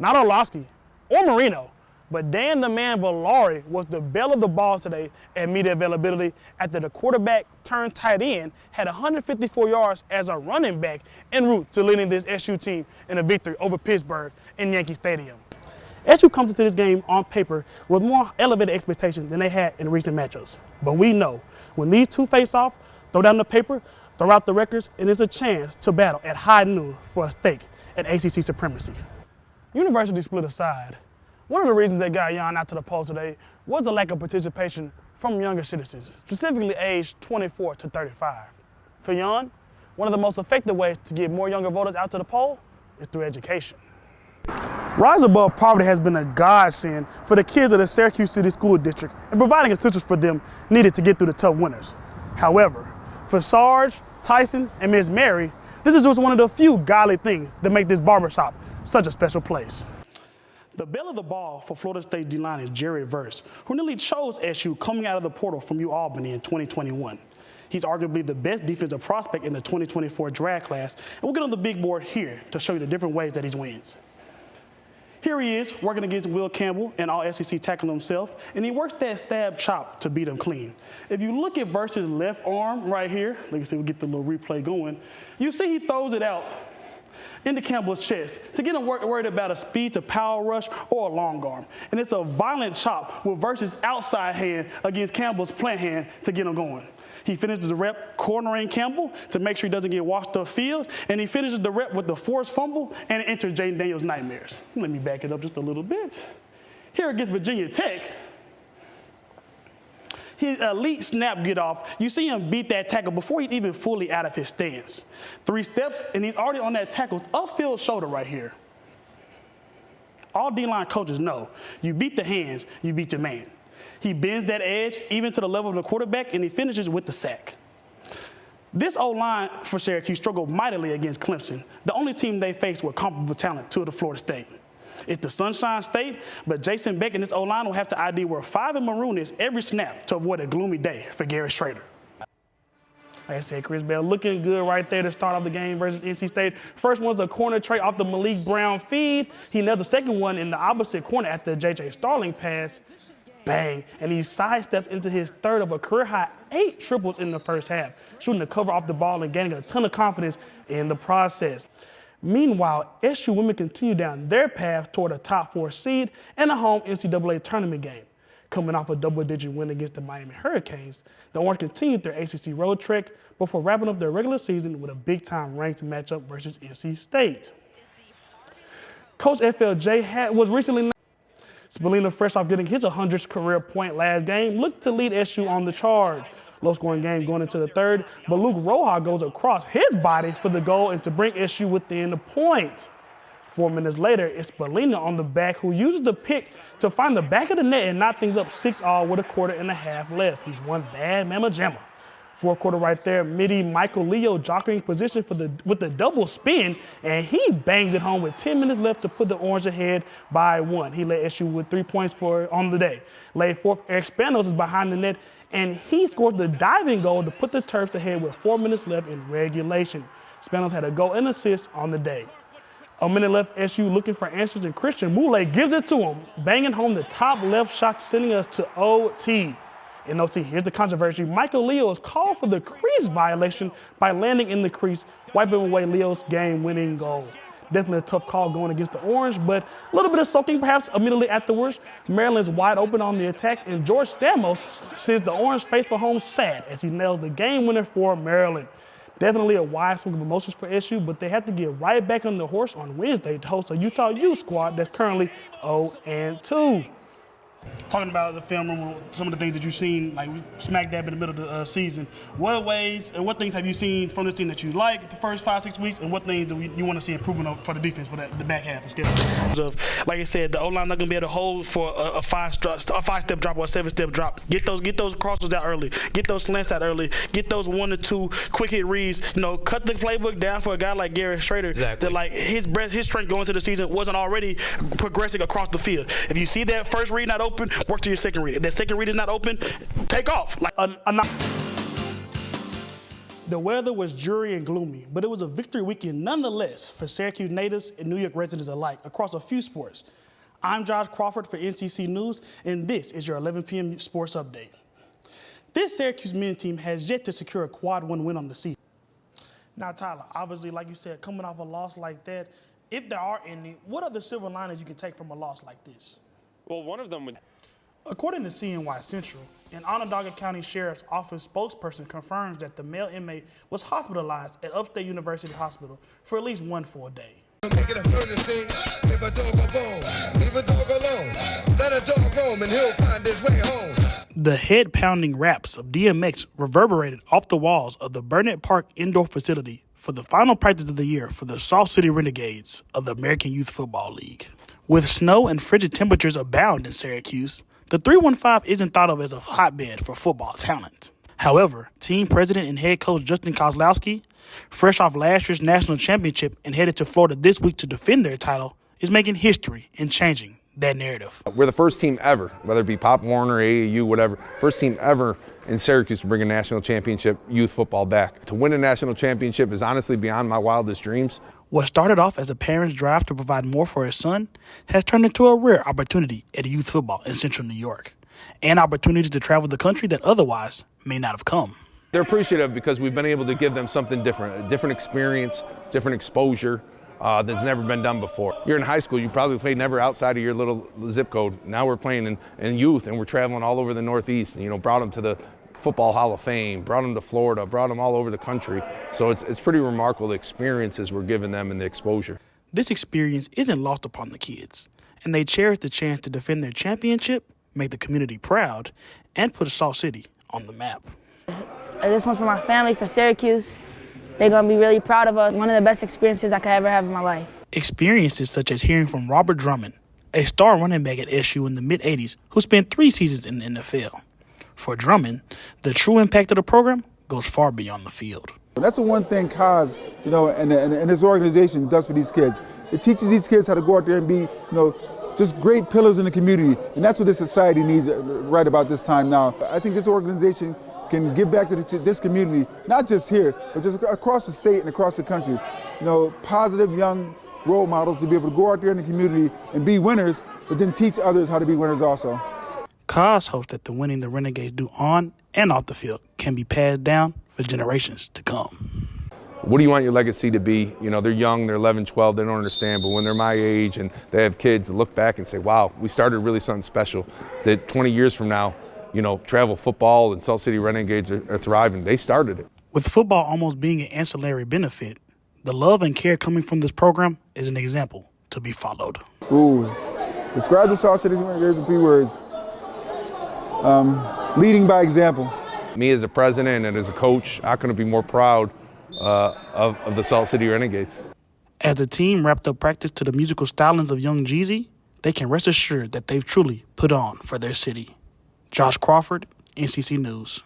not Orlovsky or Marino, but Dan the Man Valari was the belle of the ball today at media availability after the quarterback turned tight end had 154 yards as a running back en route to leading this SU team in a victory over Pittsburgh in Yankee Stadium. SU comes into this game on paper with more elevated expectations than they had in recent matchups. But we know when these two face off, throw down the paper, throw out the records, and it's a chance to battle at high noon for a stake at ACC supremacy. University split aside. One of the reasons they got Jan out to the poll today was the lack of participation from younger citizens, specifically aged 24 to 35. For Jan, one of the most effective ways to get more younger voters out to the poll is through education. Rise Above Poverty has been a godsend for the kids of the Syracuse City School District and providing essentials for them needed to get through the tough winters. However, for Sarge, Tyson, and Miss Mary, this is just one of the few godly things that make this barbershop such a special place. The belle of the ball for Florida State D-line is Jared Verse, who nearly chose SU coming out of the portal from UAlbany in 2021. He's arguably the best defensive prospect in the 2024 draft class, and we'll get on the big board here to show you the different ways that he wins. Here he is, working against Will Campbell, an all-SEC tackle himself, and he works that stab chop to beat him clean. If you look at Verse's left arm right here, like you see, we'll get the little replay going, you see he throws it out into Campbell's chest to get him worried about a speed to power rush or a long arm. And it's a violent chop with Verse's outside hand against Campbell's plant hand to get him going. He finishes the rep cornering Campbell to make sure he doesn't get washed off field, and he finishes the rep with the forced fumble and enters Jaden Daniels' nightmares. Let me back it up just a little bit. Here against Virginia Tech, his elite snap get off, you see him beat that tackle before he's even fully out of his stance. 3 steps, and he's already on that tackle's upfield shoulder right here. All D-line coaches know, you beat the hands, you beat your man. He bends that edge even to the level of the quarterback, and he finishes with the sack. This O-line for Syracuse struggled mightily against Clemson, the only team they faced with comparable talent to the Florida State. It's the Sunshine State, but Jason Beck and his O-line will have to ID where 5 and maroon is every snap to avoid a gloomy day for Garrett Schrader. Like I said, Chris Bell looking good right there to start off the game versus NC State. First one's a corner tray off the Malik Brown feed. He nails the second one in the opposite corner after the J.J. Starling pass. Bang, and he sidestepped into his third of a career-high 8 triples in the first half, shooting the cover off the ball and gaining a ton of confidence in the process. Meanwhile, SU women continue down their path toward a top 4 seed and a home NCAA tournament game. Coming off a double-digit win against the Miami Hurricanes, the Orange continued their ACC road trek before wrapping up their regular season with a big-time ranked matchup versus NC State. Coach FLJ was recently Spallina, fresh off getting his 100th career point last game, looked to lead SU on the charge. Low-scoring game going into the third, but Luke Roja goes across his body for the goal and to bring SU within the point. 4 minutes later, it's Spallina on the back who uses the pick to find the back of the net and knock things up 6-all with a quarter and a half left. He's one bad mamma jamma. Fourth quarter right there, midi Michael Leo jockeying position with the double spin, and he bangs it home with 10 minutes left to put the Orange ahead by 1. He led SU with 3 points on the day. Laid fourth, Eric Spanos is behind the net, and he scored the diving goal to put the Terps ahead with 4 minutes left in regulation. Spanos had a goal and assist on the day. A minute left, SU looking for answers, and Christian Moulay gives it to him, banging home the top left shot, sending us to OT. In OT, here's the controversy. Michael Leo is called for the crease violation by landing in the crease, wiping away Leo's game-winning goal. Definitely a tough call going against the Orange, but a little bit of soaking perhaps immediately afterwards. Maryland's wide open on the attack, and George Stamos sends the Orange faithful home sad as he nails the game winner for Maryland. Definitely a wide swing of emotions for SU, but they have to get right back on the horse on Wednesday to host a Utah U squad that's currently 0-2. Talking about the film room, some of the things that you've seen, like we smack dab in the middle of the season. What ways and what things have you seen from this team that you like the first 5-6 weeks, and what things do you want to see improvement for the defense for the back half of schedule? Like I said, the O-line not going to be able to hold for a 5-step drop or a 7-step drop. Get those crosses out early. Get those slants out early. Get those 1 or 2 quick hit reads. Cut the playbook down for a guy like Garrett Schrader. Exactly. That like his strength going into the season wasn't already progressing across the field. If you see that first read not open, work to your second read. If that second read is not open, take off. The weather was dreary and gloomy, but it was a victory weekend nonetheless for Syracuse natives and New York residents alike across a few sports. I'm Josh Crawford for NCC News, and this is your 11 p.m. sports update. This Syracuse men's team has yet to secure a quad one win on the season. Now, Tyler, obviously, like you said, coming off a loss like that, if there are any, what are the silver linings you can take from a loss like this? Well, one of them would... According to CNY Central, an Onondaga County Sheriff's Office spokesperson confirms that the male inmate was hospitalized at Upstate University Hospital for at least one full day. Make it a murder scene. Leave a dog a bone. Leave a dog alone. Let a dog roam and he'll find his way home. The head-pounding raps of DMX reverberated off the walls of the Burnett Park indoor facility for the final practice of the year for the Salt City Renegades of the American Youth Football League. With snow and frigid temperatures abound in Syracuse, the 315 isn't thought of as a hotbed for football talent. However, team president and head coach Justin Kozlowski, fresh off last year's national championship and headed to Florida this week to defend their title, is making history and changing that narrative. We're the first team ever, whether it be Pop Warner, AAU, whatever, first team ever in Syracuse to bring a national championship youth football back. To win a national championship is honestly beyond my wildest dreams. What started off as a parent's drive to provide more for his son has turned into a rare opportunity at youth football in central New York, and opportunities to travel the country that otherwise may not have come. They're appreciative because we've been able to give them something different, a different experience, different exposure that's never been done before. You're in high school, you probably played never outside of your little zip code. Now we're playing in youth and we're traveling all over the Northeast, and, brought them to the Football Hall of Fame, brought them to Florida, brought them all over the country. So it's pretty remarkable the experiences we're giving them and the exposure. This experience isn't lost upon the kids, and they cherish the chance to defend their championship, make the community proud, and put Salt City on the map. This one's for my family, for Syracuse. They're going to be really proud of us. One of the best experiences I could ever have in my life. Experiences such as hearing from Robert Drummond, a star running back at SU in the mid-'80s who spent 3 seasons in the NFL. For Drummond, the true impact of the program goes far beyond the field. That's the one thing Kaz, and his organization does for these kids. It teaches these kids how to go out there and be, just great pillars in the community. And that's what this society needs right about this time now. I think this organization can give back to this community, not just here, but just across the state and across the country. Positive young role models to be able to go out there in the community and be winners, but then teach others how to be winners also. Kaz hopes that the winning the Renegades do on and off the field can be passed down for generations to come. What do you want your legacy to be? They're young, they're 11, 12, they don't understand, but when they're my age and they have kids, to look back and say, wow, we started really something special, that 20 years from now, travel football and Salt City Renegades are thriving. They started it. With football almost being an ancillary benefit, the love and care coming from this program is an example to be followed. Ooh, describe the Salt City Renegades in 3 words. Leading by example. Me as a president and as a coach, I couldn't be more proud of the Salt City Renegades. As the team wrapped up practice to the musical stylings of Young Jeezy, they can rest assured that they've truly put on for their city. Josh Crawford, NCC News.